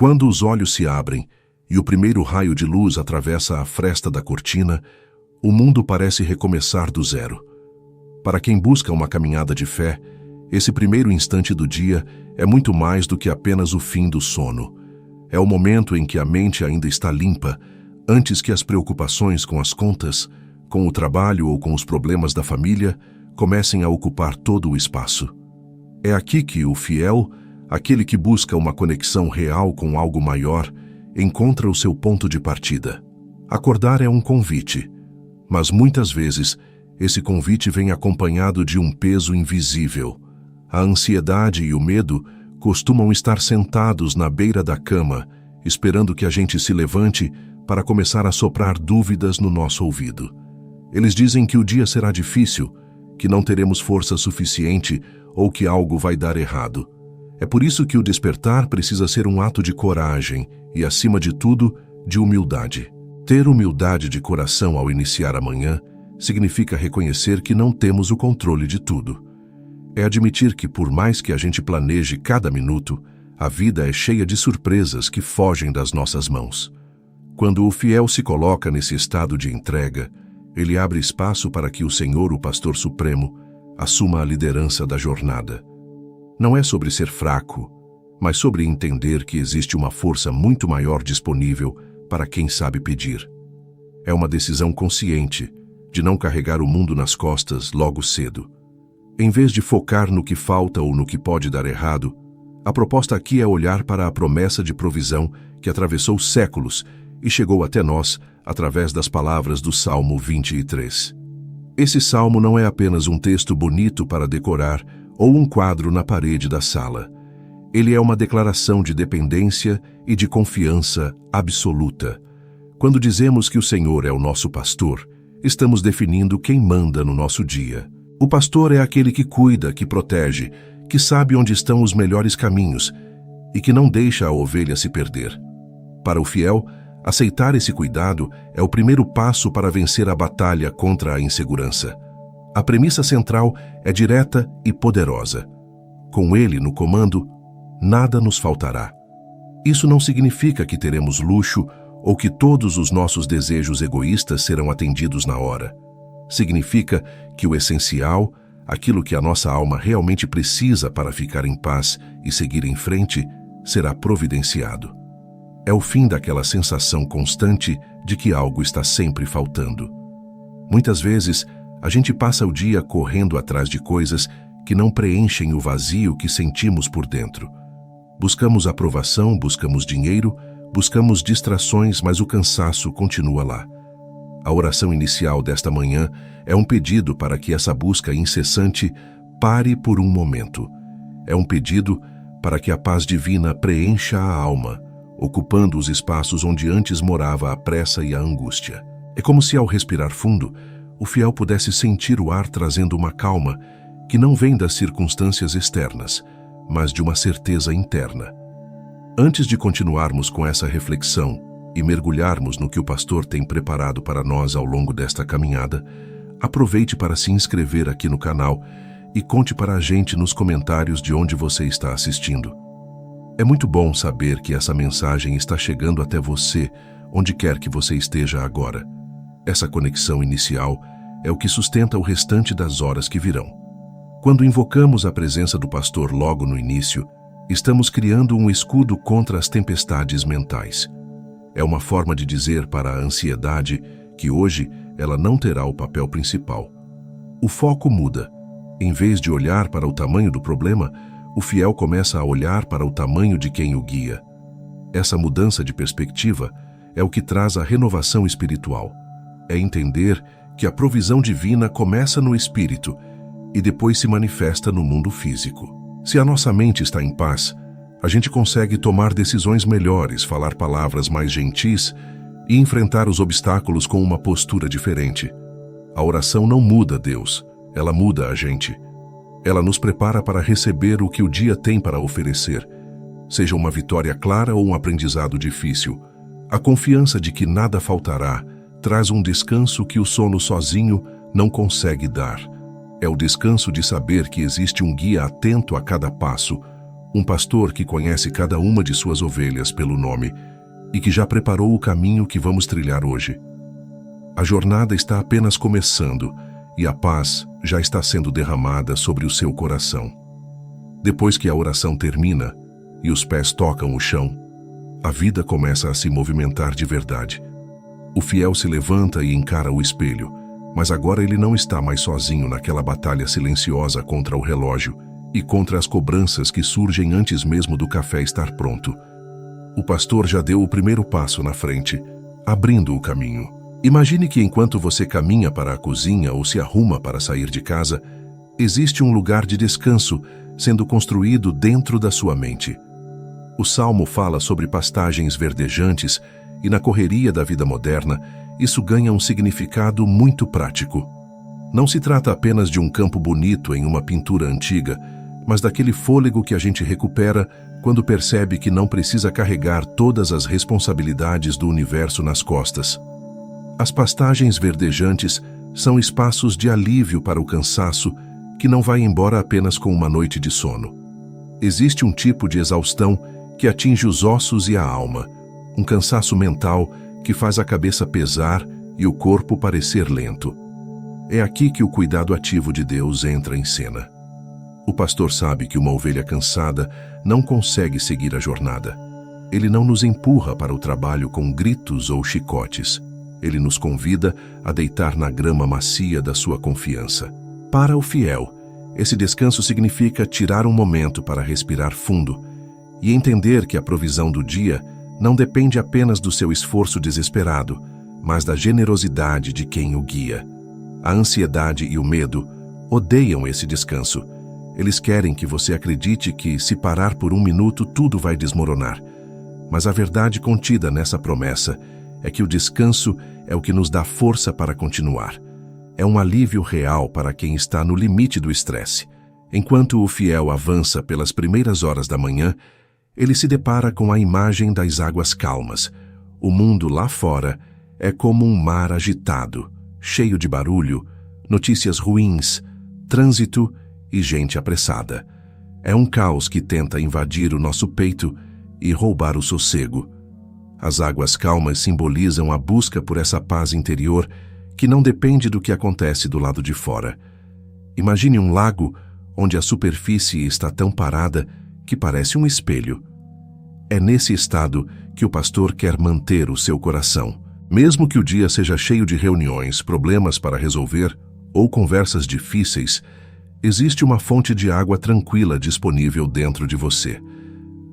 Quando os olhos se abrem e o primeiro raio de luz atravessa a fresta da cortina, o mundo parece recomeçar do zero. Para quem busca uma caminhada de fé, esse primeiro instante do dia é muito mais do que apenas o fim do sono. É o momento em que a mente ainda está limpa, antes que as preocupações com as contas, com o trabalho ou com os problemas da família comecem a ocupar todo o espaço. É aqui que o fiel, aquele que busca uma conexão real com algo maior, encontra o seu ponto de partida. Acordar é um convite, mas muitas vezes esse convite vem acompanhado de um peso invisível. A ansiedade e o medo costumam estar sentados na beira da cama, esperando que a gente se levante para começar a soprar dúvidas no nosso ouvido. Eles dizem que o dia será difícil, que não teremos força suficiente ou que algo vai dar errado. É por isso que o despertar precisa ser um ato de coragem e, acima de tudo, de humildade. Ter humildade de coração ao iniciar a manhã significa reconhecer que não temos o controle de tudo. É admitir que, por mais que a gente planeje cada minuto, a vida é cheia de surpresas que fogem das nossas mãos. Quando o fiel se coloca nesse estado de entrega, ele abre espaço para que o Senhor, o Pastor Supremo, assuma a liderança da jornada. Não é sobre ser fraco, mas sobre entender que existe uma força muito maior disponível para quem sabe pedir. É uma decisão consciente de não carregar o mundo nas costas logo cedo. Em vez de focar no que falta ou no que pode dar errado, a proposta aqui é olhar para a promessa de provisão que atravessou séculos e chegou até nós através das palavras do Salmo 23. Esse salmo não é apenas um texto bonito para decorar ou um quadro na parede da sala. Ele é uma declaração de dependência e de confiança absoluta. Quando dizemos que o Senhor é o nosso pastor, estamos definindo quem manda no nosso dia. O pastor é aquele que cuida, que protege, que sabe onde estão os melhores caminhos e que não deixa a ovelha se perder. Para o fiel, aceitar esse cuidado é o primeiro passo para vencer a batalha contra a insegurança. A premissa central é direta e poderosa. Com ele no comando, nada nos faltará. Isso não significa que teremos luxo ou que todos os nossos desejos egoístas serão atendidos na hora. Significa que o essencial, aquilo que a nossa alma realmente precisa para ficar em paz e seguir em frente, será providenciado. É o fim daquela sensação constante de que algo está sempre faltando. Muitas vezes, a gente passa o dia correndo atrás de coisas que não preenchem o vazio que sentimos por dentro. Buscamos aprovação, buscamos dinheiro, buscamos distrações, mas o cansaço continua lá. A oração inicial desta manhã é um pedido para que essa busca incessante pare por um momento. É um pedido para que a paz divina preencha a alma, ocupando os espaços onde antes morava a pressa e a angústia. É como se, ao respirar fundo, o fiel pudesse sentir o ar trazendo uma calma que não vem das circunstâncias externas, mas de uma certeza interna. Antes de continuarmos com essa reflexão e mergulharmos no que o pastor tem preparado para nós ao longo desta caminhada, aproveite para se inscrever aqui no canal e conte para a gente nos comentários de onde você está assistindo. É muito bom saber que essa mensagem está chegando até você, onde quer que você esteja agora. Essa conexão inicial é o que sustenta o restante das horas que virão. Quando invocamos a presença do pastor logo no início, estamos criando um escudo contra as tempestades mentais. É uma forma de dizer para a ansiedade que hoje ela não terá o papel principal. O foco muda. Em vez de olhar para o tamanho do problema, o fiel começa a olhar para o tamanho de quem o guia. Essa mudança de perspectiva é o que traz a renovação espiritual. É entender que a provisão divina começa no espírito e depois se manifesta no mundo físico. Se a nossa mente está em paz, a gente consegue tomar decisões melhores, falar palavras mais gentis e enfrentar os obstáculos com uma postura diferente. A oração não muda Deus, ela muda a gente. Ela nos prepara para receber o que o dia tem para oferecer, seja uma vitória clara ou um aprendizado difícil. A confiança de que nada faltará traz um descanso que o sono sozinho não consegue dar. É o descanso de saber que existe um guia atento a cada passo, Um pastor que conhece cada uma de suas ovelhas pelo nome e que já preparou o caminho que vamos trilhar hoje. A jornada está apenas começando e a paz já está sendo derramada sobre o seu coração. Depois que a oração termina e os pés tocam o chão, a vida começa a se movimentar de verdade. O fiel se levanta e encara o espelho, mas agora ele não está mais sozinho naquela batalha silenciosa contra o relógio e contra as cobranças que surgem antes mesmo do café estar pronto. O pastor já deu o primeiro passo na frente, abrindo o caminho. Imagine que enquanto você caminha para a cozinha ou se arruma para sair de casa, existe um lugar de descanso sendo construído dentro da sua mente. O Salmo fala sobre pastagens verdejantes e na correria da vida moderna, isso ganha um significado muito prático. Não se trata apenas de um campo bonito em uma pintura antiga, mas daquele fôlego que a gente recupera quando percebe que não precisa carregar todas as responsabilidades do universo nas costas. As pastagens verdejantes são espaços de alívio para o cansaço que não vai embora apenas com uma noite de sono. Existe um tipo de exaustão que atinge os ossos e a alma, um cansaço mental que faz a cabeça pesar e o corpo parecer lento. É aqui que o cuidado ativo de Deus entra em cena. O pastor sabe que uma ovelha cansada não consegue seguir a jornada. Ele não nos empurra para o trabalho com gritos ou chicotes. Ele nos convida a deitar na grama macia da sua confiança. Para o fiel, esse descanso significa tirar um momento para respirar fundo e entender que a provisão do dia não depende apenas do seu esforço desesperado, mas da generosidade de quem o guia. A ansiedade e o medo odeiam esse descanso. Eles querem que você acredite que, se parar por um minuto, tudo vai desmoronar. Mas a verdade contida nessa promessa é que o descanso é o que nos dá força para continuar. É um alívio real para quem está no limite do estresse. Enquanto o fiel avança pelas primeiras horas da manhã, ele se depara com a imagem das águas calmas. O mundo lá fora é como um mar agitado, cheio de barulho, notícias ruins, trânsito e gente apressada. É um caos que tenta invadir o nosso peito e roubar o sossego. As águas calmas simbolizam a busca por essa paz interior que não depende do que acontece do lado de fora. Imagine um lago onde a superfície está tão parada que parece um espelho. É nesse estado que o pastor quer manter o seu coração. Mesmo que o dia seja cheio de reuniões, problemas para resolver ou conversas difíceis, existe uma fonte de água tranquila disponível dentro de você.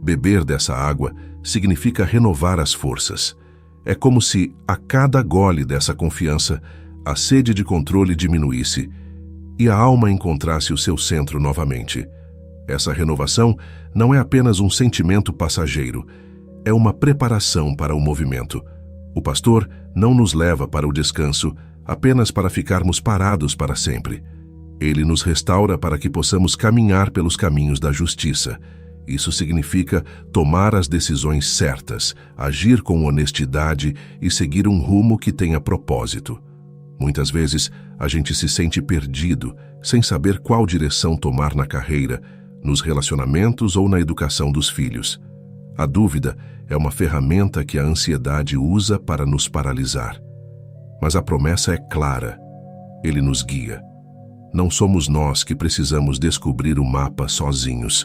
Beber dessa água significa renovar as forças. É como se, a cada gole dessa confiança, a sede de controle diminuísse e a alma encontrasse o seu centro novamente. Essa renovação não é apenas um sentimento passageiro, é uma preparação para o movimento. O pastor não nos leva para o descanso apenas para ficarmos parados para sempre. Ele nos restaura para que possamos caminhar pelos caminhos da justiça. Isso significa tomar as decisões certas, agir com honestidade e seguir um rumo que tenha propósito. Muitas vezes, a gente se sente perdido, sem saber qual direção tomar na carreira, nos relacionamentos ou na educação dos filhos. A dúvida é uma ferramenta que a ansiedade usa para nos paralisar. Mas a promessa é clara. Ele nos guia. Não somos nós que precisamos descobrir o mapa sozinhos.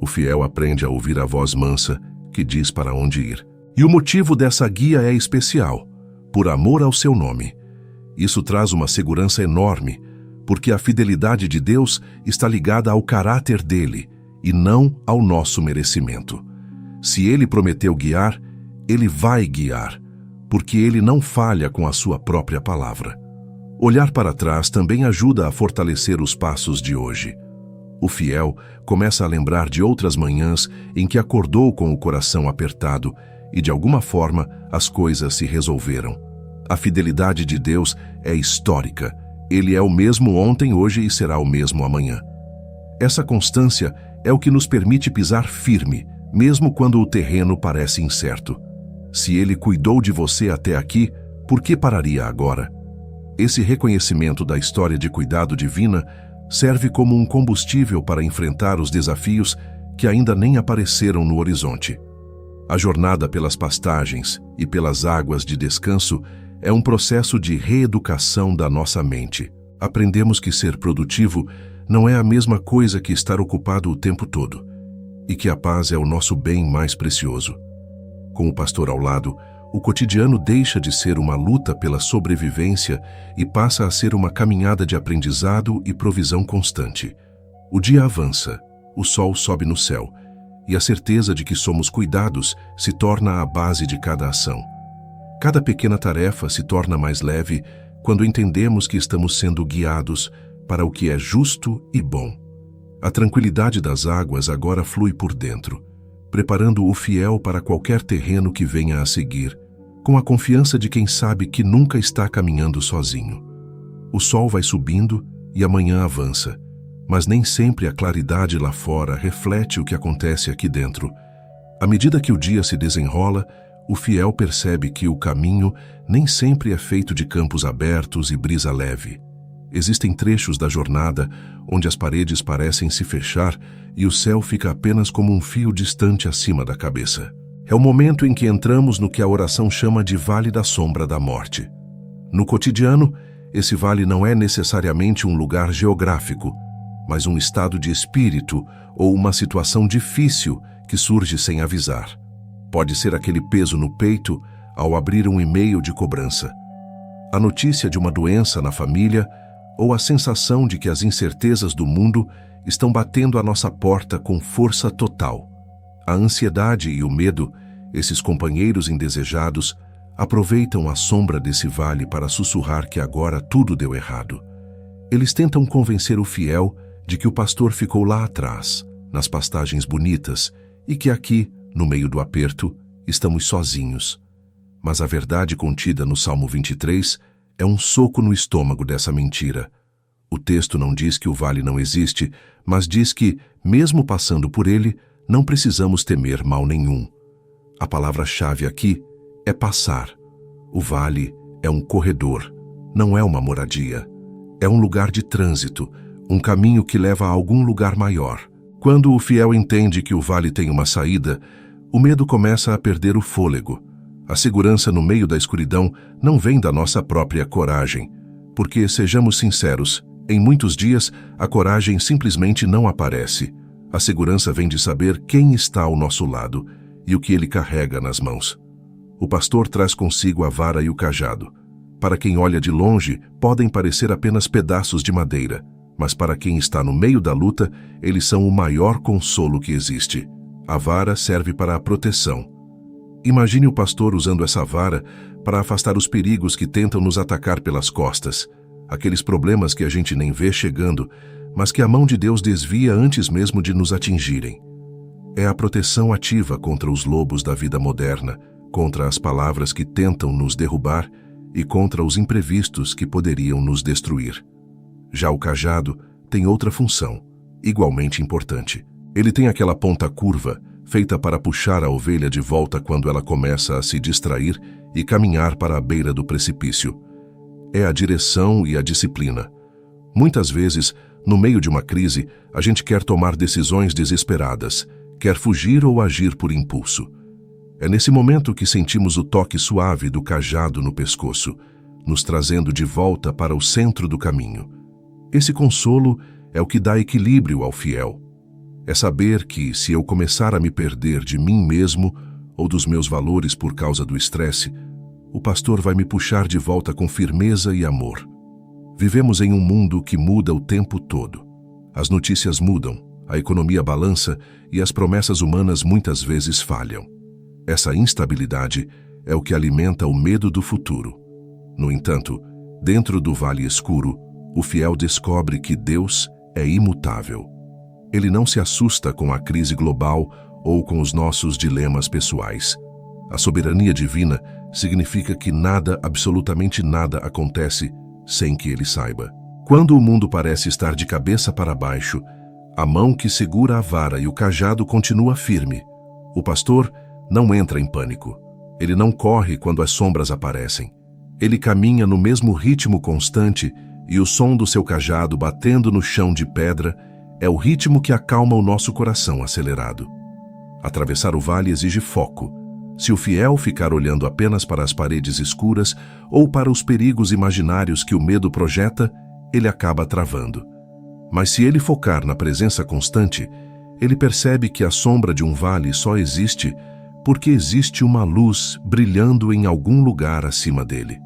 O fiel aprende a ouvir a voz mansa que diz para onde ir. E o motivo dessa guia é especial, por amor ao seu nome. Isso traz uma segurança enorme, porque a fidelidade de Deus está ligada ao caráter dele e não ao nosso merecimento. Se ele prometeu guiar, ele vai guiar, porque ele não falha com a sua própria palavra. Olhar para trás também ajuda a fortalecer os passos de hoje. O fiel começa a lembrar de outras manhãs em que acordou com o coração apertado e, de alguma forma, as coisas se resolveram. A fidelidade de Deus é histórica. Ele é o mesmo ontem, hoje e será o mesmo amanhã. Essa constância é o que nos permite pisar firme, mesmo quando o terreno parece incerto. Se ele cuidou de você até aqui, por que pararia agora? Esse reconhecimento da história de cuidado divina serve como um combustível para enfrentar os desafios que ainda nem apareceram no horizonte. A jornada pelas pastagens e pelas águas de descanso é um processo de reeducação da nossa mente. Aprendemos que ser produtivo não é a mesma coisa que estar ocupado o tempo todo, e que a paz é o nosso bem mais precioso. Com o pastor ao lado, o cotidiano deixa de ser uma luta pela sobrevivência e passa a ser uma caminhada de aprendizado e provisão constante. O dia avança, o sol sobe no céu, e a certeza de que somos cuidados se torna a base de cada ação. Cada pequena tarefa se torna mais leve quando entendemos que estamos sendo guiados para o que é justo e bom. A tranquilidade das águas agora flui por dentro, preparando o fiel para qualquer terreno que venha a seguir, com a confiança de quem sabe que nunca está caminhando sozinho. O sol vai subindo e a manhã avança, mas nem sempre a claridade lá fora reflete o que acontece aqui dentro. À medida que o dia se desenrola, o fiel percebe que o caminho nem sempre é feito de campos abertos e brisa leve. Existem trechos da jornada onde as paredes parecem se fechar e o céu fica apenas como um fio distante acima da cabeça. É o momento em que entramos no que a oração chama de Vale da Sombra da Morte. No cotidiano, esse vale não é necessariamente um lugar geográfico, mas um estado de espírito ou uma situação difícil que surge sem avisar. Pode ser aquele peso no peito ao abrir um e-mail de cobrança, a notícia de uma doença na família ou a sensação de que as incertezas do mundo estão batendo à nossa porta com força total. A ansiedade e o medo, esses companheiros indesejados, aproveitam a sombra desse vale para sussurrar que agora tudo deu errado. Eles tentam convencer o fiel de que o pastor ficou lá atrás, nas pastagens bonitas, e que aqui, no meio do aperto, estamos sozinhos. Mas a verdade contida no Salmo 23 é um soco no estômago dessa mentira. O texto não diz que o vale não existe, mas diz que, mesmo passando por ele, não precisamos temer mal nenhum. A palavra-chave aqui é passar. O vale é um corredor, não é uma moradia. É um lugar de trânsito, um caminho que leva a algum lugar maior. Quando o fiel entende que o vale tem uma saída, o medo começa a perder o fôlego. A segurança no meio da escuridão não vem da nossa própria coragem, porque, sejamos sinceros, em muitos dias a coragem simplesmente não aparece. A segurança vem de saber quem está ao nosso lado e o que ele carrega nas mãos. O pastor traz consigo a vara e o cajado. Para quem olha de longe, podem parecer apenas pedaços de madeira, mas para quem está no meio da luta, eles são o maior consolo que existe. A vara serve para a proteção. Imagine o pastor usando essa vara para afastar os perigos que tentam nos atacar pelas costas, aqueles problemas que a gente nem vê chegando, mas que a mão de Deus desvia antes mesmo de nos atingirem. É a proteção ativa contra os lobos da vida moderna, contra as palavras que tentam nos derrubar e contra os imprevistos que poderiam nos destruir. Já o cajado tem outra função, igualmente importante. Ele tem aquela ponta curva, feita para puxar a ovelha de volta quando ela começa a se distrair e caminhar para a beira do precipício. É a direção e a disciplina. Muitas vezes, no meio de uma crise, a gente quer tomar decisões desesperadas, quer fugir ou agir por impulso. É nesse momento que sentimos o toque suave do cajado no pescoço, nos trazendo de volta para o centro do caminho. Esse consolo é o que dá equilíbrio ao fiel. É saber que, se eu começar a me perder de mim mesmo ou dos meus valores por causa do estresse, o pastor vai me puxar de volta com firmeza e amor. Vivemos em um mundo que muda o tempo todo. As notícias mudam, a economia balança e as promessas humanas muitas vezes falham. Essa instabilidade é o que alimenta o medo do futuro. No entanto, dentro do vale escuro, o fiel descobre que Deus é imutável. Ele não se assusta com a crise global ou com os nossos dilemas pessoais. A soberania divina significa que nada, absolutamente nada, acontece sem que ele saiba. Quando o mundo parece estar de cabeça para baixo, a mão que segura a vara e o cajado continua firme. O pastor não entra em pânico. Ele não corre quando as sombras aparecem. Ele caminha no mesmo ritmo constante e o som do seu cajado batendo no chão de pedra É o ritmo que acalma o nosso coração acelerado. Atravessar o vale exige foco. Se o fiel ficar olhando apenas para as paredes escuras ou para os perigos imaginários que o medo projeta, ele acaba travando. Mas se ele focar na presença constante, ele percebe que a sombra de um vale só existe porque existe uma luz brilhando em algum lugar acima dele.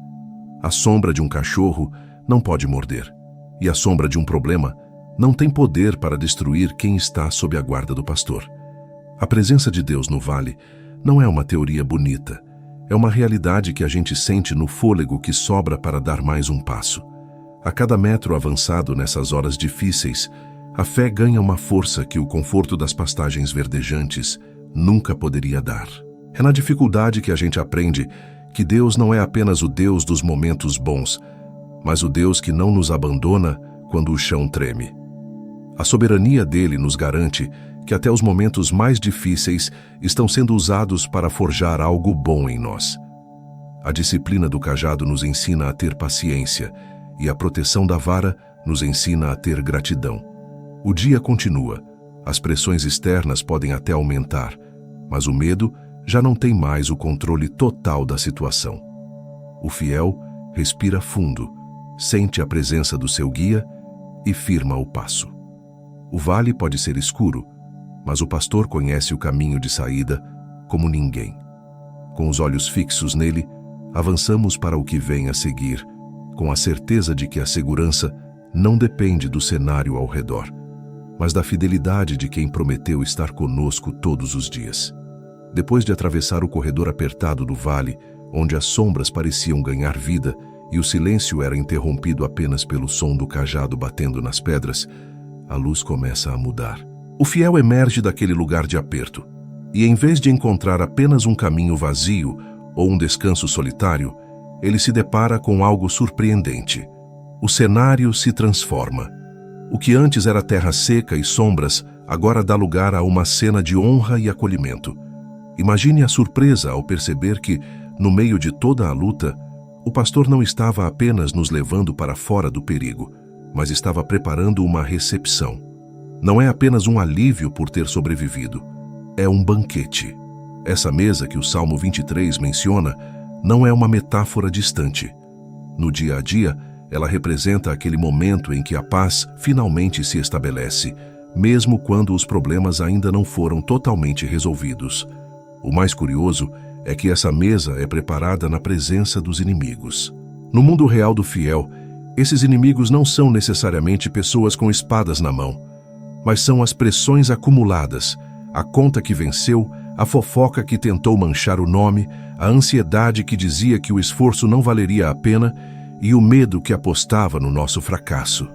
A sombra de um cachorro não pode morder, e a sombra de um problema não tem poder para destruir quem está sob a guarda do pastor. A presença de Deus no vale não é uma teoria bonita, é uma realidade que a gente sente no fôlego que sobra para dar mais um passo. A cada metro avançado nessas horas difíceis, a fé ganha uma força que o conforto das pastagens verdejantes nunca poderia dar. É na dificuldade que a gente aprende que Deus não é apenas o Deus dos momentos bons, mas o Deus que não nos abandona quando o chão treme. A soberania dele nos garante que até os momentos mais difíceis estão sendo usados para forjar algo bom em nós. A disciplina do cajado nos ensina a ter paciência e a proteção da vara nos ensina a ter gratidão. O dia continua, as pressões externas podem até aumentar, mas o medo já não tem mais o controle total da situação. O fiel respira fundo, sente a presença do seu guia e firma o passo. O vale pode ser escuro, mas o pastor conhece o caminho de saída como ninguém. Com os olhos fixos nele, avançamos para o que vem a seguir, com a certeza de que a segurança não depende do cenário ao redor, mas da fidelidade de quem prometeu estar conosco todos os dias. Depois de atravessar o corredor apertado do vale, onde as sombras pareciam ganhar vida e o silêncio era interrompido apenas pelo som do cajado batendo nas pedras, a luz começa a mudar. O fiel emerge daquele lugar de aperto, e em vez de encontrar apenas um caminho vazio ou um descanso solitário, ele se depara com algo surpreendente. O cenário se transforma. O que antes era terra seca e sombras, agora dá lugar a uma cena de honra e acolhimento. Imagine a surpresa ao perceber que, no meio de toda a luta, o pastor não estava apenas nos levando para fora do perigo, mas estava preparando uma recepção. Não é apenas um alívio por ter sobrevivido, é um banquete. Essa mesa que o Salmo 23 menciona não é uma metáfora distante. No dia a dia, ela representa aquele momento em que a paz finalmente se estabelece, mesmo quando os problemas ainda não foram totalmente resolvidos. O mais curioso é que essa mesa é preparada na presença dos inimigos. No mundo real do fiel, esses inimigos não são necessariamente pessoas com espadas na mão, mas são as pressões acumuladas, a conta que venceu, a fofoca que tentou manchar o nome, a ansiedade que dizia que o esforço não valeria a pena e o medo que apostava no nosso fracasso.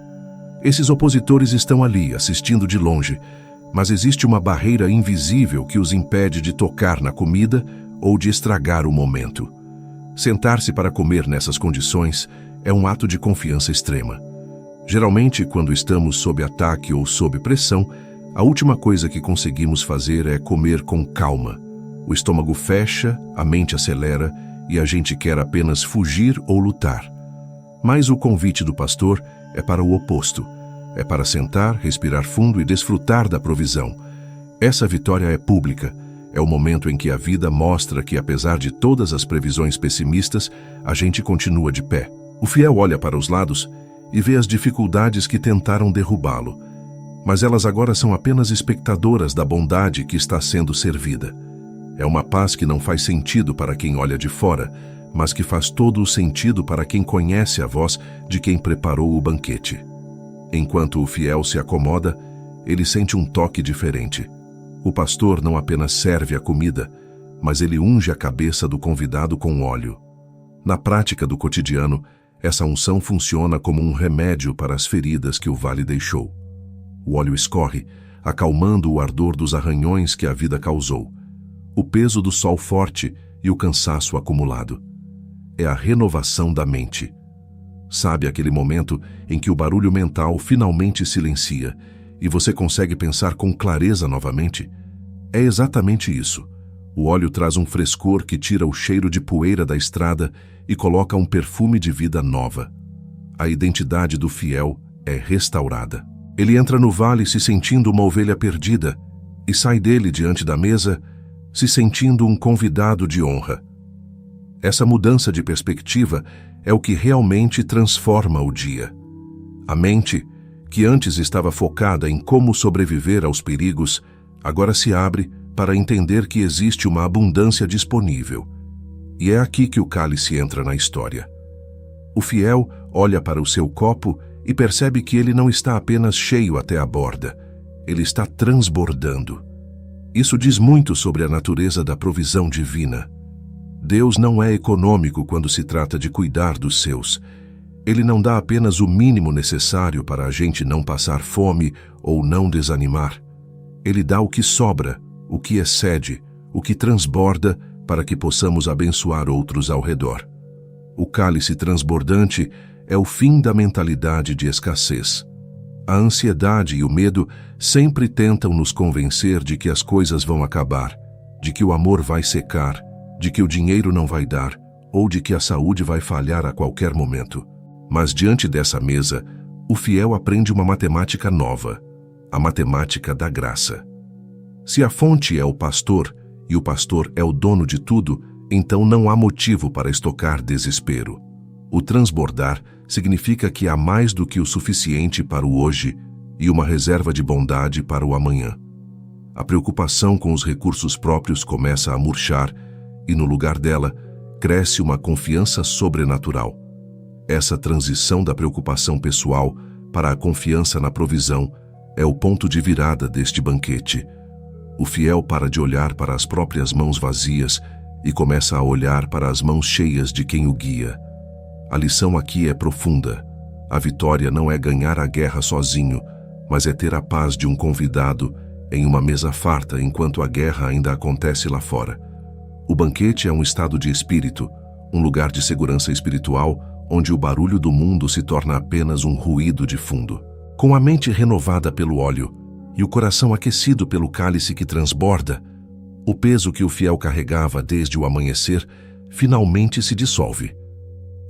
Esses opositores estão ali, assistindo de longe, mas existe uma barreira invisível que os impede de tocar na comida ou de estragar o momento. Sentar-se para comer nessas condições é um ato de confiança extrema. Geralmente, quando estamos sob ataque ou sob pressão, a última coisa que conseguimos fazer é comer com calma. O estômago fecha, a mente acelera e a gente quer apenas fugir ou lutar. Mas o convite do pastor é para o oposto. É para sentar, respirar fundo e desfrutar da provisão. Essa vitória é pública. É o momento em que a vida mostra que, apesar de todas as previsões pessimistas, a gente continua de pé. O fiel olha para os lados e vê as dificuldades que tentaram derrubá-lo, mas elas agora são apenas espectadoras da bondade que está sendo servida. É uma paz que não faz sentido para quem olha de fora, mas que faz todo o sentido para quem conhece a voz de quem preparou o banquete. Enquanto o fiel se acomoda, ele sente um toque diferente. O pastor não apenas serve a comida, mas ele unge a cabeça do convidado com óleo. Na prática do cotidiano, essa unção funciona como um remédio para as feridas que o vale deixou. O óleo escorre, acalmando o ardor dos arranhões que a vida causou, o peso do sol forte e o cansaço acumulado. É a renovação da mente. Sabe aquele momento em que o barulho mental finalmente silencia e você consegue pensar com clareza novamente? É exatamente isso. O óleo traz um frescor que tira o cheiro de poeira da estrada e coloca um perfume de vida nova. A identidade do fiel é restaurada. Ele entra no vale se sentindo uma ovelha perdida e sai dele diante da mesa se sentindo um convidado de honra. Essa mudança de perspectiva é o que realmente transforma o dia. A mente, que antes estava focada em como sobreviver aos perigos, agora se abre para entender que existe uma abundância disponível. E é aqui que o cálice entra na história. O fiel olha para o seu copo e percebe que ele não está apenas cheio até a borda, ele está transbordando. Isso diz muito sobre a natureza da provisão divina. Deus não é econômico quando se trata de cuidar dos seus. Ele não dá apenas o mínimo necessário para a gente não passar fome ou não desanimar. Ele dá o que sobra, o que excede, o que transborda para que possamos abençoar outros ao redor. O cálice transbordante é o fim da mentalidade de escassez. A ansiedade e o medo sempre tentam nos convencer de que as coisas vão acabar, de que o amor vai secar, de que o dinheiro não vai dar, ou de que a saúde vai falhar a qualquer momento. Mas diante dessa mesa, o fiel aprende uma matemática nova, a matemática da graça. Se a fonte é o pastor, e o pastor é o dono de tudo, então não há motivo para estocar desespero. O transbordar significa que há mais do que o suficiente para o hoje e uma reserva de bondade para o amanhã. A preocupação com os recursos próprios começa a murchar e, no lugar dela, cresce uma confiança sobrenatural. Essa transição da preocupação pessoal para a confiança na provisão é o ponto de virada deste banquete. O fiel para de olhar para as próprias mãos vazias e começa a olhar para as mãos cheias de quem o guia. A lição aqui é profunda. A vitória não é ganhar a guerra sozinho, mas é ter a paz de um convidado em uma mesa farta enquanto a guerra ainda acontece lá fora. O banquete é um estado de espírito, um lugar de segurança espiritual onde o barulho do mundo se torna apenas um ruído de fundo. Com a mente renovada pelo óleo e o coração aquecido pelo cálice que transborda, o peso que o fiel carregava desde o amanhecer finalmente se dissolve.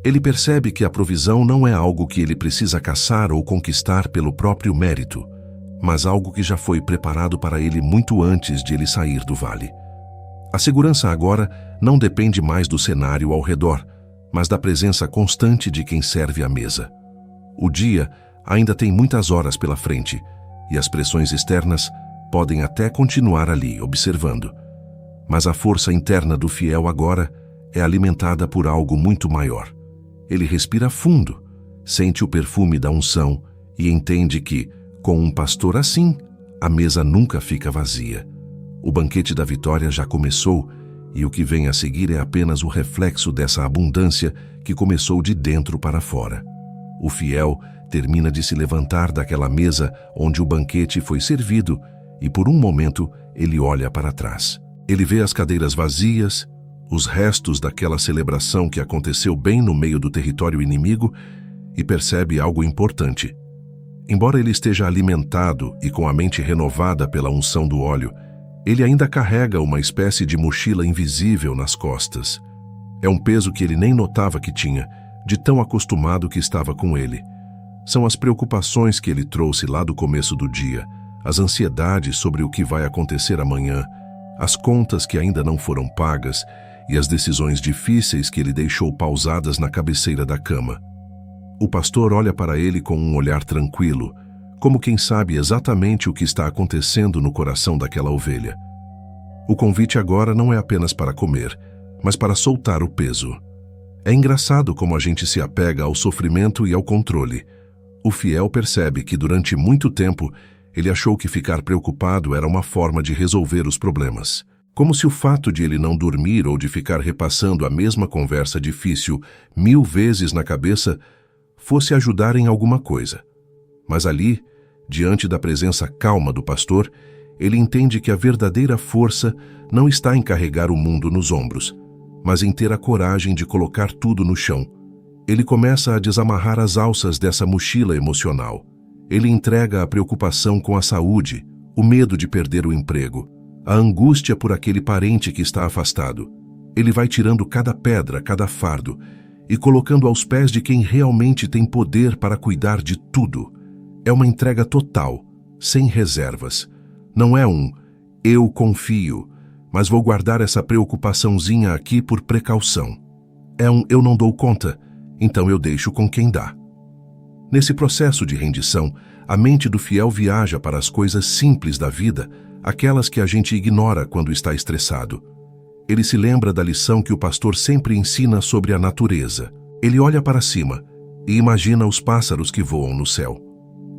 Ele percebe que a provisão não é algo que ele precisa caçar ou conquistar pelo próprio mérito, mas algo que já foi preparado para ele muito antes de ele sair do vale. A segurança agora não depende mais do cenário ao redor, mas da presença constante de quem serve à mesa. O dia ainda tem muitas horas pela frente, e as pressões externas podem até continuar ali, observando. Mas a força interna do fiel agora é alimentada por algo muito maior. Ele respira fundo, sente o perfume da unção e entende que, com um pastor assim, a mesa nunca fica vazia. O banquete da vitória já começou e o que vem a seguir é apenas o reflexo dessa abundância que começou de dentro para fora. O fiel termina de se levantar daquela mesa onde o banquete foi servido e por um momento ele olha para trás. Ele vê as cadeiras vazias, os restos daquela celebração que aconteceu bem no meio do território inimigo e percebe algo importante. Embora ele esteja alimentado e com a mente renovada pela unção do óleo, ele ainda carrega uma espécie de mochila invisível nas costas. É um peso que ele nem notava que tinha, de tão acostumado que estava com ele. São as preocupações que ele trouxe lá do começo do dia, as ansiedades sobre o que vai acontecer amanhã, as contas que ainda não foram pagas e as decisões difíceis que ele deixou pausadas na cabeceira da cama. O pastor olha para ele com um olhar tranquilo, como quem sabe exatamente o que está acontecendo no coração daquela ovelha. O convite agora não é apenas para comer, mas para soltar o peso. É engraçado como a gente se apega ao sofrimento e ao controle. O fiel percebe que durante muito tempo ele achou que ficar preocupado era uma forma de resolver os problemas. Como se o fato de ele não dormir ou de ficar repassando a mesma conversa difícil 1000 vezes na cabeça fosse ajudar em alguma coisa. Mas ali, diante da presença calma do pastor, ele entende que a verdadeira força não está em carregar o mundo nos ombros, mas em ter a coragem de colocar tudo no chão. Ele começa a desamarrar as alças dessa mochila emocional. Ele entrega a preocupação com a saúde, o medo de perder o emprego, a angústia por aquele parente que está afastado. Ele vai tirando cada pedra, cada fardo, e colocando aos pés de quem realmente tem poder para cuidar de tudo. É uma entrega total, sem reservas. Não é um "eu confio", mas vou guardar essa preocupaçãozinha aqui por precaução. É um "eu não dou conta", então eu deixo com quem dá. Nesse processo de rendição, a mente do fiel viaja para as coisas simples da vida, aquelas que a gente ignora quando está estressado. Ele se lembra da lição que o pastor sempre ensina sobre a natureza. Ele olha para cima e imagina os pássaros que voam no céu.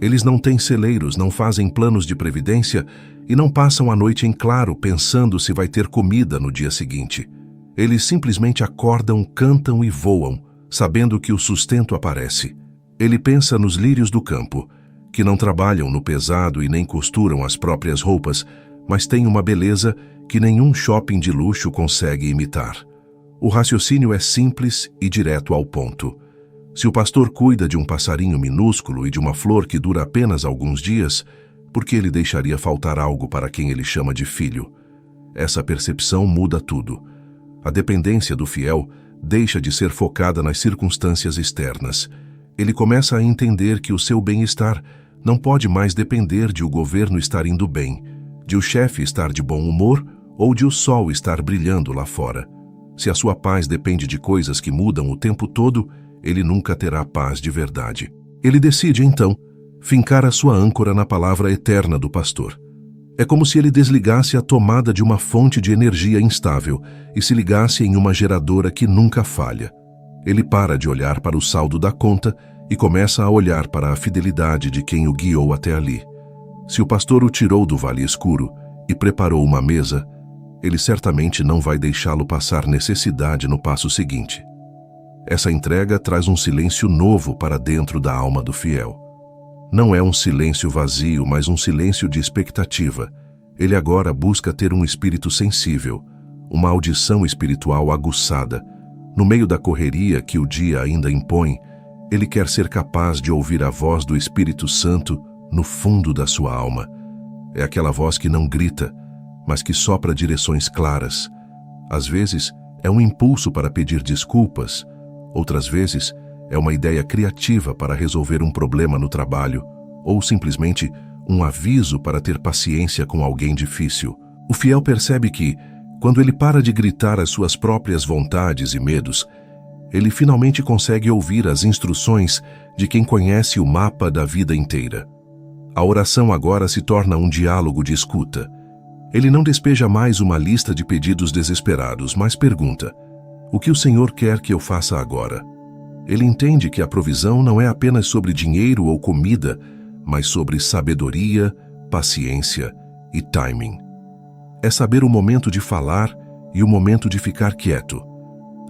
Eles não têm celeiros, não fazem planos de previdência e não passam a noite em claro pensando se vai ter comida no dia seguinte. Eles simplesmente acordam, cantam e voam, sabendo que o sustento aparece. Ele pensa nos lírios do campo, que não trabalham no pesado e nem costuram as próprias roupas, mas têm uma beleza que nenhum shopping de luxo consegue imitar. O raciocínio é simples e direto ao ponto. Se o pastor cuida de um passarinho minúsculo e de uma flor que dura apenas alguns dias, por que ele deixaria faltar algo para quem ele chama de filho? Essa percepção muda tudo. A dependência do fiel deixa de ser focada nas circunstâncias externas. Ele começa a entender que o seu bem-estar não pode mais depender de o governo estar indo bem, de o chefe estar de bom humor ou de o sol estar brilhando lá fora. Se a sua paz depende de coisas que mudam o tempo todo, ele nunca terá paz de verdade. Ele decide, então, fincar a sua âncora na palavra eterna do pastor. É como se ele desligasse a tomada de uma fonte de energia instável e se ligasse em uma geradora que nunca falha. Ele para de olhar para o saldo da conta e começa a olhar para a fidelidade de quem o guiou até ali. Se o pastor o tirou do vale escuro e preparou uma mesa, ele certamente não vai deixá-lo passar necessidade no passo seguinte. Essa entrega traz um silêncio novo para dentro da alma do fiel. Não é um silêncio vazio, mas um silêncio de expectativa. Ele agora busca ter um espírito sensível, uma audição espiritual aguçada. No meio da correria que o dia ainda impõe, ele quer ser capaz de ouvir a voz do Espírito Santo no fundo da sua alma. É aquela voz que não grita, mas que sopra direções claras. Às vezes, é um impulso para pedir desculpas. Outras vezes, é uma ideia criativa para resolver um problema no trabalho, ou simplesmente um aviso para ter paciência com alguém difícil. O fiel percebe que, quando ele para de gritar as suas próprias vontades e medos, ele finalmente consegue ouvir as instruções de quem conhece o mapa da vida inteira. A oração agora se torna um diálogo de escuta. Ele não despeja mais uma lista de pedidos desesperados, mas pergunta: o que o Senhor quer que eu faça agora? Ele entende que a provisão não é apenas sobre dinheiro ou comida, mas sobre sabedoria, paciência e timing. É saber o momento de falar e o momento de ficar quieto.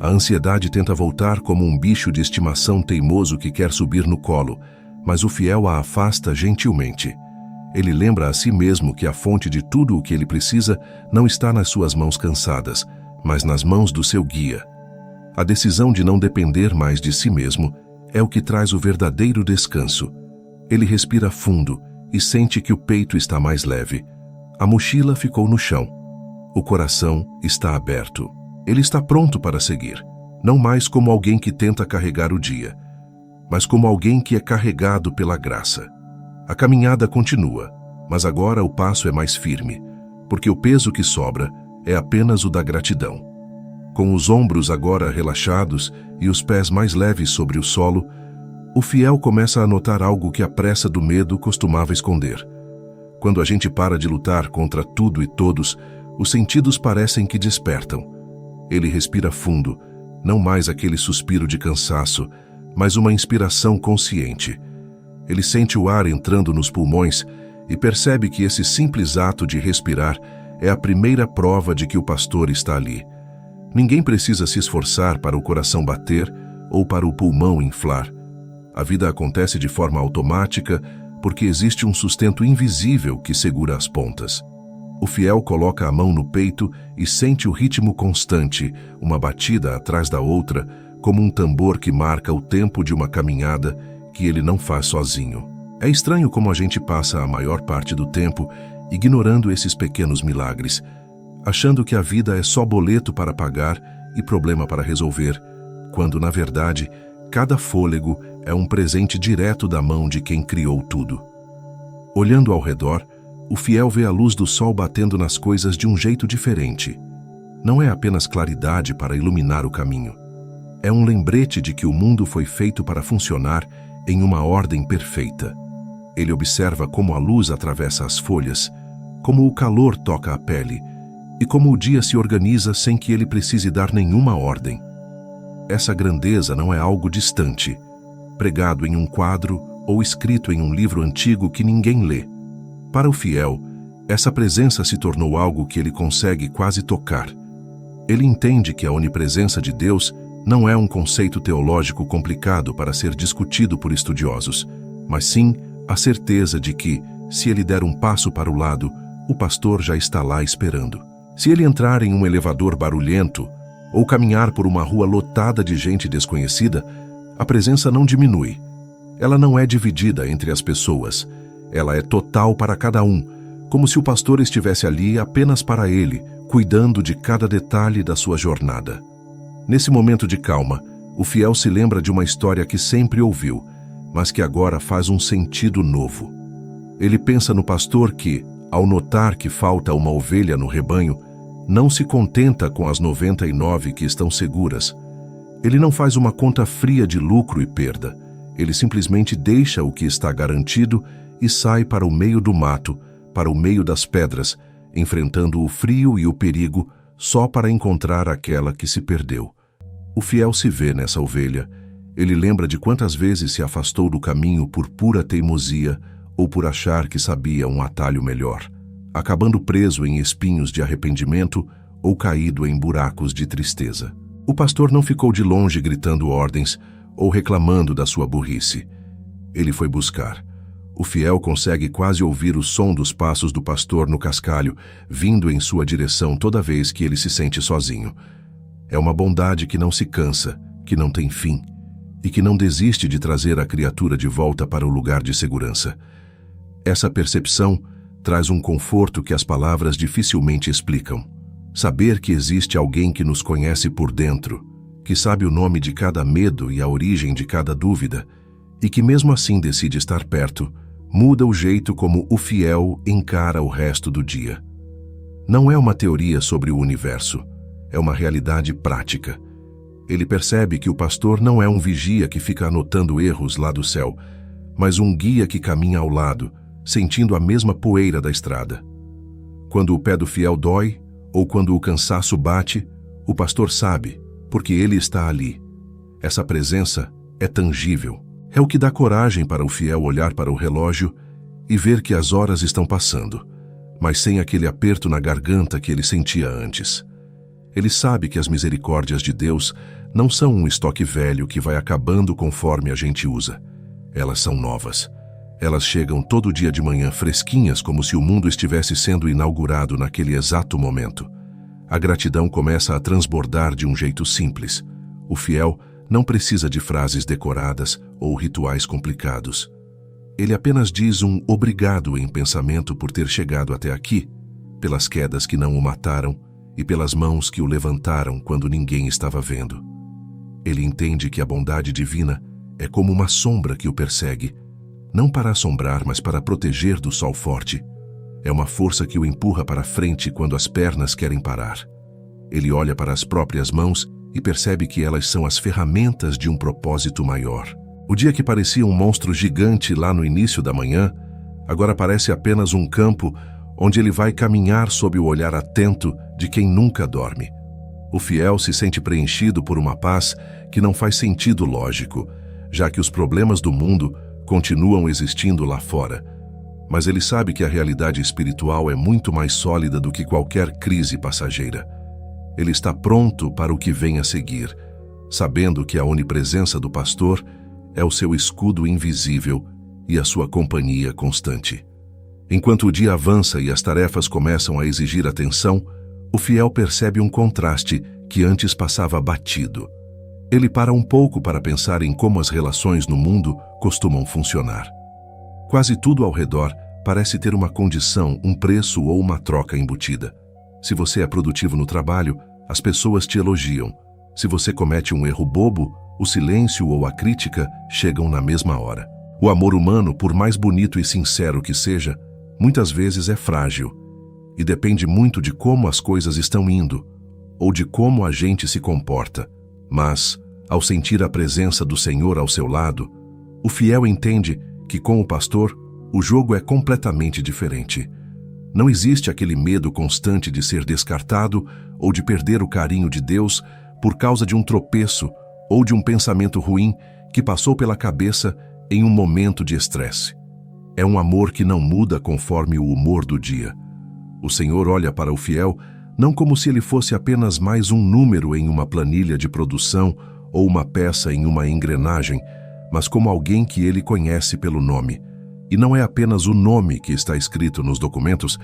A ansiedade tenta voltar como um bicho de estimação teimoso que quer subir no colo, mas o fiel a afasta gentilmente. Ele lembra a si mesmo que a fonte de tudo o que ele precisa não está nas suas mãos cansadas, mas nas mãos do seu guia. A decisão de não depender mais de si mesmo é o que traz o verdadeiro descanso. Ele respira fundo e sente que o peito está mais leve. A mochila ficou no chão. O coração está aberto. Ele está pronto para seguir, não mais como alguém que tenta carregar o dia, mas como alguém que é carregado pela graça. A caminhada continua, mas agora o passo é mais firme, porque o peso que sobra é apenas o da gratidão. Com os ombros agora relaxados e os pés mais leves sobre o solo, o fiel começa a notar algo que a pressa do medo costumava esconder. Quando a gente para de lutar contra tudo e todos, os sentidos parecem que despertam. Ele respira fundo, não mais aquele suspiro de cansaço, mas uma inspiração consciente. Ele sente o ar entrando nos pulmões e percebe que esse simples ato de respirar é a primeira prova de que o pastor está ali. Ninguém precisa se esforçar para o coração bater ou para o pulmão inflar. A vida acontece de forma automática porque existe um sustento invisível que segura as pontas. O fiel coloca a mão no peito e sente o ritmo constante, uma batida atrás da outra, como um tambor que marca o tempo de uma caminhada que ele não faz sozinho. É estranho como a gente passa a maior parte do tempo ignorando esses pequenos milagres, achando que a vida é só boleto para pagar e problema para resolver, quando, na verdade, cada fôlego é um presente direto da mão de quem criou tudo. Olhando ao redor, o fiel vê a luz do sol batendo nas coisas de um jeito diferente. Não é apenas claridade para iluminar o caminho. É um lembrete de que o mundo foi feito para funcionar em uma ordem perfeita. Ele observa como a luz atravessa as folhas, como o calor toca a pele e como o dia se organiza sem que ele precise dar nenhuma ordem. Essa grandeza não é algo distante, pregado em um quadro ou escrito em um livro antigo que ninguém lê. Para o fiel, essa presença se tornou algo que ele consegue quase tocar. Ele entende que a onipresença de Deus não é um conceito teológico complicado para ser discutido por estudiosos, mas sim a certeza de que, se ele der um passo para o lado, o pastor já está lá esperando. Se ele entrar em um elevador barulhento ou caminhar por uma rua lotada de gente desconhecida, a presença não diminui. Ela não é dividida entre as pessoas. Ela é total para cada um, como se o pastor estivesse ali apenas para ele, cuidando de cada detalhe da sua jornada. Nesse momento de calma, o fiel se lembra de uma história que sempre ouviu, mas que agora faz um sentido novo. Ele pensa no pastor que, ao notar que falta uma ovelha no rebanho, não se contenta com as 99 que estão seguras. Ele não faz uma conta fria de lucro e perda. Ele simplesmente deixa o que está garantido e sai para o meio do mato, para o meio das pedras, enfrentando o frio e o perigo só para encontrar aquela que se perdeu. O fiel se vê nessa ovelha. Ele lembra de quantas vezes se afastou do caminho por pura teimosia ou por achar que sabia um atalho melhor, acabando preso em espinhos de arrependimento ou caído em buracos de tristeza. O pastor não ficou de longe gritando ordens ou reclamando da sua burrice. Ele foi buscar. O fiel consegue quase ouvir o som dos passos do pastor no cascalho, vindo em sua direção toda vez que ele se sente sozinho. É uma bondade que não se cansa, que não tem fim, e que não desiste de trazer a criatura de volta para o lugar de segurança. Essa percepção traz um conforto que as palavras dificilmente explicam. Saber que existe alguém que nos conhece por dentro, que sabe o nome de cada medo e a origem de cada dúvida, e que mesmo assim decide estar perto, muda o jeito como o fiel encara o resto do dia. Não é uma teoria sobre o universo, é uma realidade prática. Ele percebe que o pastor não é um vigia que fica anotando erros lá do céu, mas um guia que caminha ao lado, sentindo a mesma poeira da estrada. Quando o pé do fiel dói, ou quando o cansaço bate, o pastor sabe, porque ele está ali. Essa presença é tangível. É o que dá coragem para o fiel olhar para o relógio e ver que as horas estão passando, mas sem aquele aperto na garganta que ele sentia antes. Ele sabe que as misericórdias de Deus não são um estoque velho que vai acabando conforme a gente usa. Elas são novas. Elas chegam todo dia de manhã fresquinhas, como se o mundo estivesse sendo inaugurado naquele exato momento. A gratidão começa a transbordar de um jeito simples. O fiel não precisa de frases decoradas ou rituais complicados. Ele apenas diz um obrigado em pensamento por ter chegado até aqui, pelas quedas que não o mataram e pelas mãos que o levantaram quando ninguém estava vendo. Ele entende que a bondade divina é como uma sombra que o persegue, não para assombrar, mas para proteger do sol forte. É uma força que o empurra para frente quando as pernas querem parar. Ele olha para as próprias mãos e percebe que elas são as ferramentas de um propósito maior. O dia que parecia um monstro gigante lá no início da manhã, agora parece apenas um campo onde ele vai caminhar sob o olhar atento de quem nunca dorme. O fiel se sente preenchido por uma paz que não faz sentido lógico, já que os problemas do mundo continuam existindo lá fora. Mas ele sabe que a realidade espiritual é muito mais sólida do que qualquer crise passageira. Ele está pronto para o que vem a seguir, sabendo que a onipresença do pastor é o seu escudo invisível e a sua companhia constante. Enquanto o dia avança e as tarefas começam a exigir atenção, o fiel percebe um contraste que antes passava batido. Ele para um pouco para pensar em como as relações no mundo costumam funcionar. Quase tudo ao redor parece ter uma condição, um preço ou uma troca embutida. Se você é produtivo no trabalho, as pessoas te elogiam. Se você comete um erro bobo, O silêncio ou a crítica chegam na mesma hora. O amor humano, por mais bonito e sincero que seja, muitas vezes é frágil e depende muito de como as coisas estão indo ou de como a gente se comporta. Mas, ao sentir a presença do Senhor ao seu lado, o fiel entende que com o pastor o jogo é completamente diferente. Não existe aquele medo constante de ser descartado ou de perder o carinho de Deus por causa de um tropeço ou de um pensamento ruim que passou pela cabeça em um momento de estresse. É um amor que não muda conforme o humor do dia. O Senhor olha para o fiel não como se ele fosse apenas mais um número em uma planilha de produção ou uma peça em uma engrenagem, mas como alguém que ele conhece pelo nome. E não é apenas o nome que está escrito nos documentos,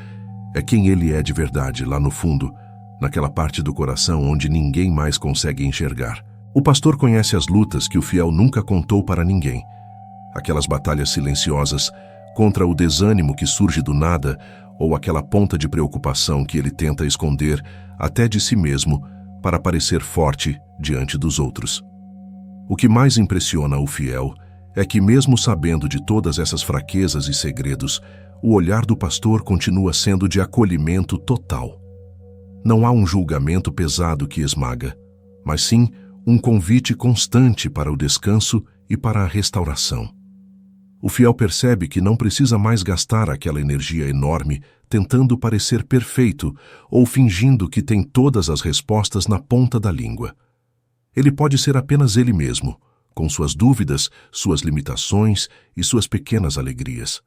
é quem ele é de verdade, lá no fundo, naquela parte do coração onde ninguém mais consegue enxergar. O pastor conhece as lutas que o fiel nunca contou para ninguém. Aquelas batalhas silenciosas contra o desânimo que surge do nada ou aquela ponta de preocupação que ele tenta esconder até de si mesmo para parecer forte diante dos outros. O que mais impressiona o fiel é que, mesmo sabendo de todas essas fraquezas e segredos, o olhar do pastor continua sendo de acolhimento total. Não há um julgamento pesado que esmaga, mas sim um convite constante para o descanso e para a restauração. O fiel percebe que não precisa mais gastar aquela energia enorme tentando parecer perfeito ou fingindo que tem todas as respostas na ponta da língua. Ele pode ser apenas ele mesmo, com suas dúvidas, suas limitações e suas pequenas alegrias.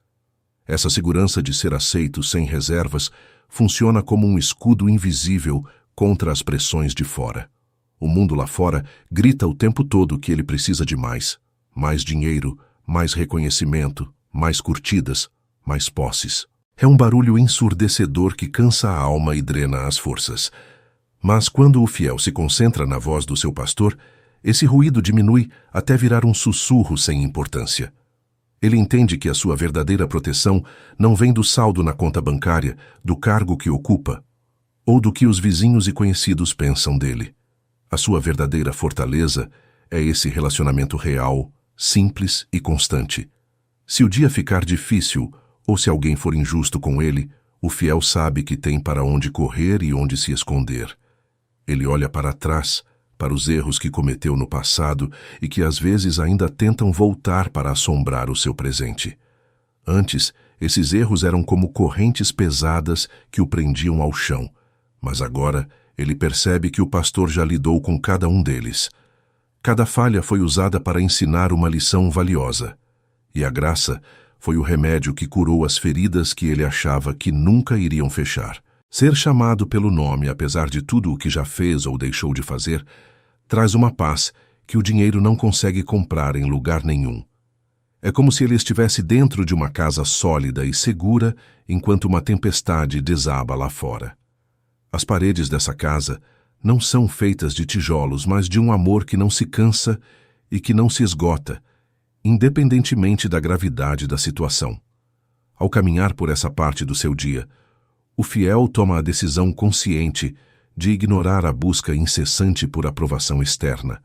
Essa segurança de ser aceito sem reservas funciona como um escudo invisível contra as pressões de fora. O mundo lá fora grita o tempo todo que ele precisa de mais dinheiro, mais reconhecimento, mais curtidas, mais posses. É um barulho ensurdecedor que cansa a alma e drena as forças. Mas quando o fiel se concentra na voz do seu pastor, esse ruído diminui até virar um sussurro sem importância. Ele entende que a sua verdadeira proteção não vem do saldo na conta bancária, do cargo que ocupa, ou do que os vizinhos e conhecidos pensam dele. A sua verdadeira fortaleza é esse relacionamento real, simples e constante. Se o dia ficar difícil ou se alguém for injusto com ele, o fiel sabe que tem para onde correr e onde se esconder. Ele olha para trás, para os erros que cometeu no passado e que às vezes ainda tentam voltar para assombrar o seu presente. Antes, esses erros eram como correntes pesadas que o prendiam ao chão, mas agora ele percebe que o pastor já lidou com cada um deles. Cada falha foi usada para ensinar uma lição valiosa, e a graça foi o remédio que curou as feridas que ele achava que nunca iriam fechar. Ser chamado pelo nome, apesar de tudo o que já fez ou deixou de fazer, traz uma paz que o dinheiro não consegue comprar em lugar nenhum. É como se ele estivesse dentro de uma casa sólida e segura enquanto uma tempestade desaba lá fora. As paredes dessa casa não são feitas de tijolos, mas de um amor que não se cansa e que não se esgota, independentemente da gravidade da situação. Ao caminhar por essa parte do seu dia, o fiel toma a decisão consciente de ignorar a busca incessante por aprovação externa.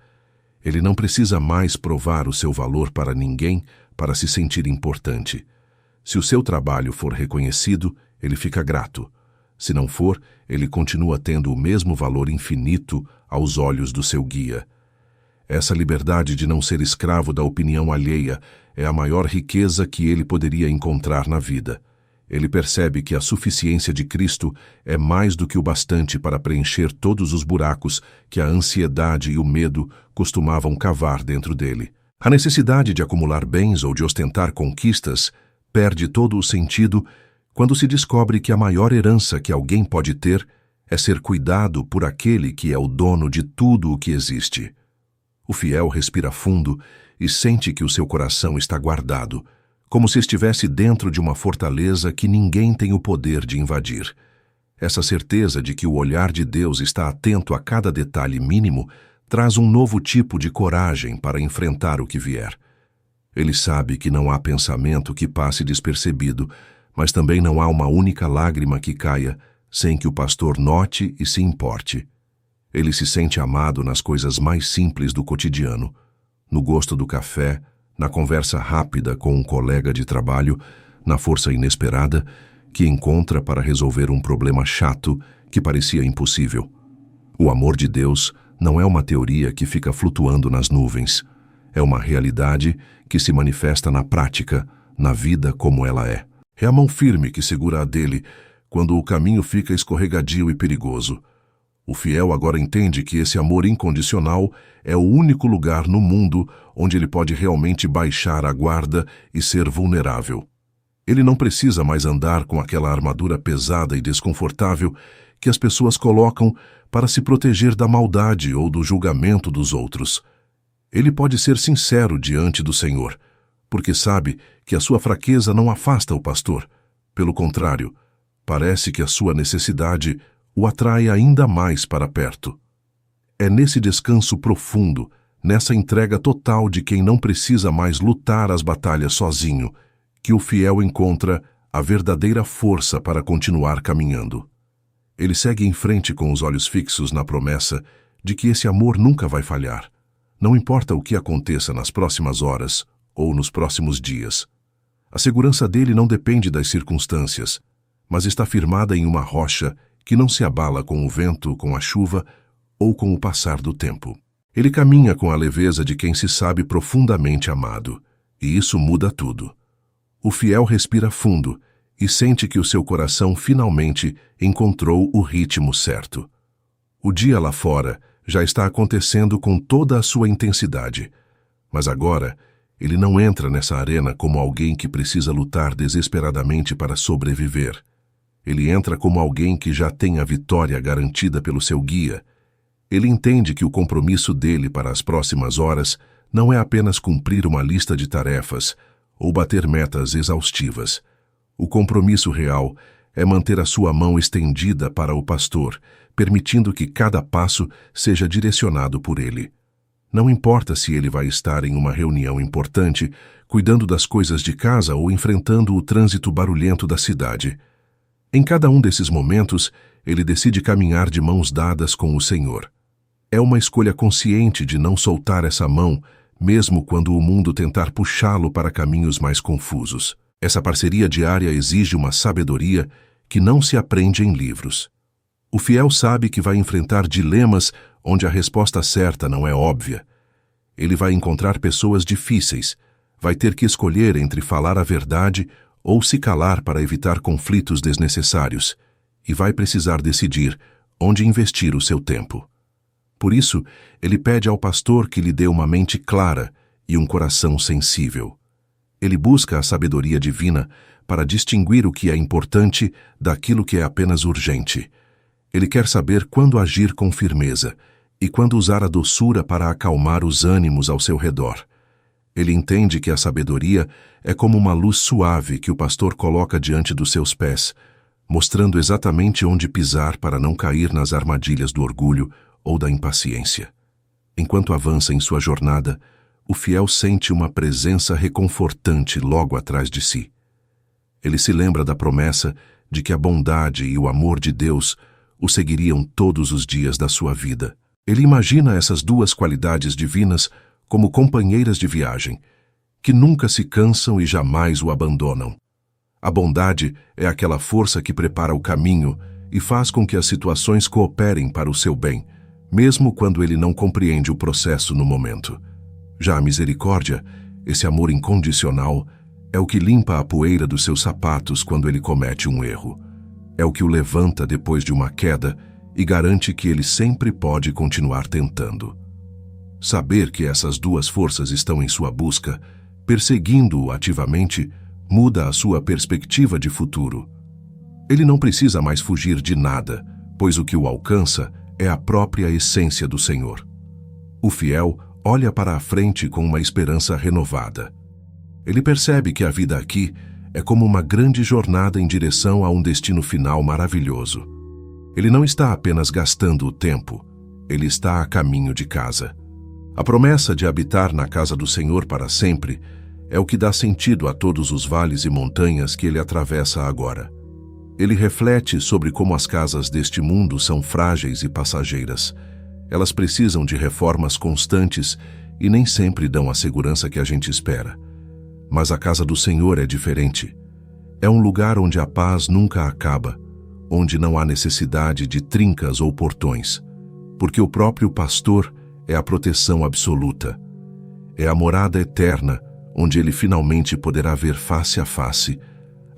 Ele não precisa mais provar o seu valor para ninguém para se sentir importante. Se o seu trabalho for reconhecido, ele fica grato. Se não for, ele continua tendo o mesmo valor infinito aos olhos do seu guia. Essa liberdade de não ser escravo da opinião alheia é a maior riqueza que ele poderia encontrar na vida. Ele percebe que a suficiência de Cristo é mais do que o bastante para preencher todos os buracos que a ansiedade e o medo costumavam cavar dentro dele. A necessidade de acumular bens ou de ostentar conquistas perde todo o sentido quando se descobre que a maior herança que alguém pode ter é ser cuidado por aquele que é o dono de tudo o que existe. O fiel respira fundo e sente que o seu coração está guardado, como se estivesse dentro de uma fortaleza que ninguém tem o poder de invadir. Essa certeza de que o olhar de Deus está atento a cada detalhe mínimo traz um novo tipo de coragem para enfrentar o que vier. Ele sabe que não há pensamento que passe despercebido, mas também não há uma única lágrima que caia sem que o pastor note e se importe. Ele se sente amado nas coisas mais simples do cotidiano, no gosto do café, na conversa rápida com um colega de trabalho, na força inesperada que encontra para resolver um problema chato que parecia impossível. O amor de Deus não é uma teoria que fica flutuando nas nuvens. É uma realidade que se manifesta na prática, na vida como ela é. É a mão firme que segura a dele quando o caminho fica escorregadio e perigoso. O fiel agora entende que esse amor incondicional é o único lugar no mundo onde ele pode realmente baixar a guarda e ser vulnerável. Ele não precisa mais andar com aquela armadura pesada e desconfortável que as pessoas colocam para se proteger da maldade ou do julgamento dos outros. Ele pode ser sincero diante do Senhor, porque sabe que a sua fraqueza não afasta o pastor. Pelo contrário, parece que a sua necessidade o atrai ainda mais para perto. É nesse descanso profundo, nessa entrega total de quem não precisa mais lutar as batalhas sozinho, que o fiel encontra a verdadeira força para continuar caminhando. Ele segue em frente com os olhos fixos na promessa de que esse amor nunca vai falhar. Não importa o que aconteça nas próximas horas ou nos próximos dias. A segurança dele não depende das circunstâncias, mas está firmada em uma rocha que não se abala com o vento, com a chuva ou com o passar do tempo. Ele caminha com a leveza de quem se sabe profundamente amado, e isso muda tudo. O fiel respira fundo e sente que o seu coração finalmente encontrou o ritmo certo. O dia lá fora já está acontecendo com toda a sua intensidade, mas agora ele não entra nessa arena como alguém que precisa lutar desesperadamente para sobreviver. Ele entra como alguém que já tem a vitória garantida pelo seu guia. Ele entende que o compromisso dele para as próximas horas não é apenas cumprir uma lista de tarefas ou bater metas exaustivas. O compromisso real é manter a sua mão estendida para o pastor, permitindo que cada passo seja direcionado por ele. Não importa se ele vai estar em uma reunião importante, cuidando das coisas de casa ou enfrentando o trânsito barulhento da cidade. Em cada um desses momentos, ele decide caminhar de mãos dadas com o Senhor. É uma escolha consciente de não soltar essa mão, mesmo quando o mundo tentar puxá-lo para caminhos mais confusos. Essa parceria diária exige uma sabedoria que não se aprende em livros. O fiel sabe que vai enfrentar dilemas onde a resposta certa não é óbvia. Ele vai encontrar pessoas difíceis, vai ter que escolher entre falar a verdade ou se calar para evitar conflitos desnecessários, e vai precisar decidir onde investir o seu tempo. Por isso, ele pede ao pastor que lhe dê uma mente clara e um coração sensível. Ele busca a sabedoria divina para distinguir o que é importante daquilo que é apenas urgente. Ele quer saber quando agir com firmeza e quando usar a doçura para acalmar os ânimos ao seu redor. Ele entende que a sabedoria é como uma luz suave que o pastor coloca diante dos seus pés, mostrando exatamente onde pisar para não cair nas armadilhas do orgulho ou da impaciência. Enquanto avança em sua jornada, o fiel sente uma presença reconfortante logo atrás de si. Ele se lembra da promessa de que a bondade e o amor de Deus o seguiriam todos os dias da sua vida. Ele imagina essas duas qualidades divinas como companheiras de viagem, que nunca se cansam e jamais o abandonam. A bondade é aquela força que prepara o caminho e faz com que as situações cooperem para o seu bem, mesmo quando ele não compreende o processo no momento. Já a misericórdia, esse amor incondicional, é o que limpa a poeira dos seus sapatos quando ele comete um erro. É o que o levanta depois de uma queda e garante que ele sempre pode continuar tentando. Saber que essas duas forças estão em sua busca, perseguindo-o ativamente, muda a sua perspectiva de futuro. Ele não precisa mais fugir de nada, pois o que o alcança é a própria essência do Senhor. O fiel olha para a frente com uma esperança renovada. Ele percebe que a vida aqui é como uma grande jornada em direção a um destino final maravilhoso. Ele não está apenas gastando o tempo, ele está a caminho de casa. A promessa de habitar na casa do Senhor para sempre é o que dá sentido a todos os vales e montanhas que ele atravessa agora. Ele reflete sobre como as casas deste mundo são frágeis e passageiras. Elas precisam de reformas constantes e nem sempre dão a segurança que a gente espera. Mas a casa do Senhor é diferente. É um lugar onde a paz nunca acaba, onde não há necessidade de trincas ou portões, porque o próprio pastor é a proteção absoluta. É a morada eterna, onde ele finalmente poderá ver face a face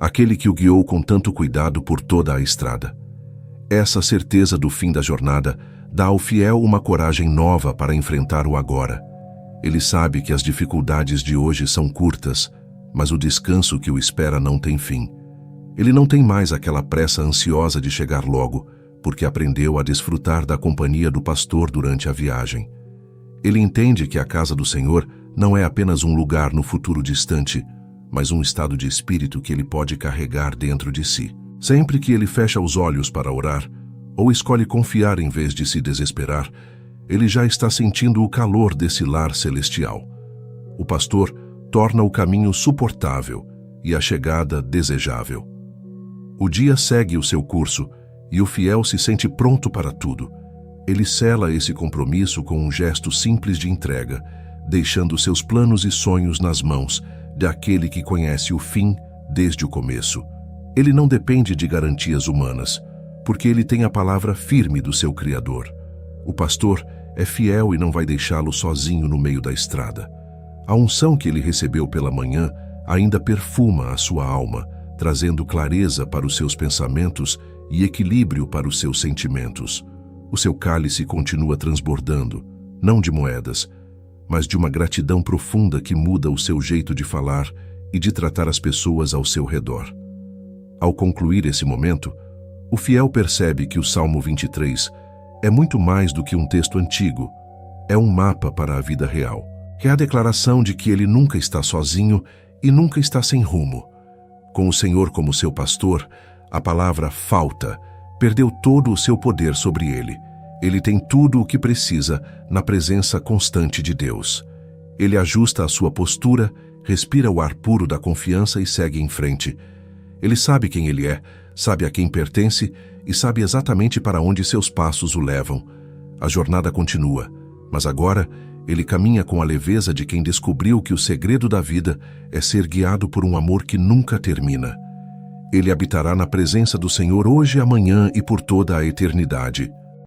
aquele que o guiou com tanto cuidado por toda a estrada. Essa certeza do fim da jornada dá ao fiel uma coragem nova para enfrentar o agora. Ele sabe que as dificuldades de hoje são curtas, mas o descanso que o espera não tem fim. Ele não tem mais aquela pressa ansiosa de chegar logo, porque aprendeu a desfrutar da companhia do pastor durante a viagem. Ele entende que a casa do Senhor não é apenas um lugar no futuro distante, mas um estado de espírito que ele pode carregar dentro de si. Sempre que ele fecha os olhos para orar, ou escolhe confiar em vez de se desesperar, ele já está sentindo o calor desse lar celestial. O pastor torna o caminho suportável e a chegada desejável. O dia segue o seu curso e o fiel se sente pronto para tudo. Ele sela esse compromisso com um gesto simples de entrega, deixando seus planos e sonhos nas mãos daquele que conhece o fim desde o começo. Ele não depende de garantias humanas, porque ele tem a palavra firme do seu Criador. O pastor é fiel e não vai deixá-lo sozinho no meio da estrada. A unção que ele recebeu pela manhã ainda perfuma a sua alma, trazendo clareza para os seus pensamentos e equilíbrio para os seus sentimentos. O seu cálice continua transbordando, não de moedas, mas de uma gratidão profunda que muda o seu jeito de falar e de tratar as pessoas ao seu redor. Ao concluir esse momento, o fiel percebe que o Salmo 23 é muito mais do que um texto antigo, é um mapa para a vida real. É a declaração de que ele nunca está sozinho e nunca está sem rumo. Com o Senhor como seu pastor, a palavra falta perdeu todo o seu poder sobre ele. Ele tem tudo o que precisa na presença constante de Deus. Ele ajusta a sua postura, respira o ar puro da confiança e segue em frente. Ele sabe quem ele é, sabe a quem pertence e sabe exatamente para onde seus passos o levam. A jornada continua, mas agora ele caminha com a leveza de quem descobriu que o segredo da vida é ser guiado por um amor que nunca termina. Ele habitará na presença do Senhor hoje, amanhã e por toda a eternidade.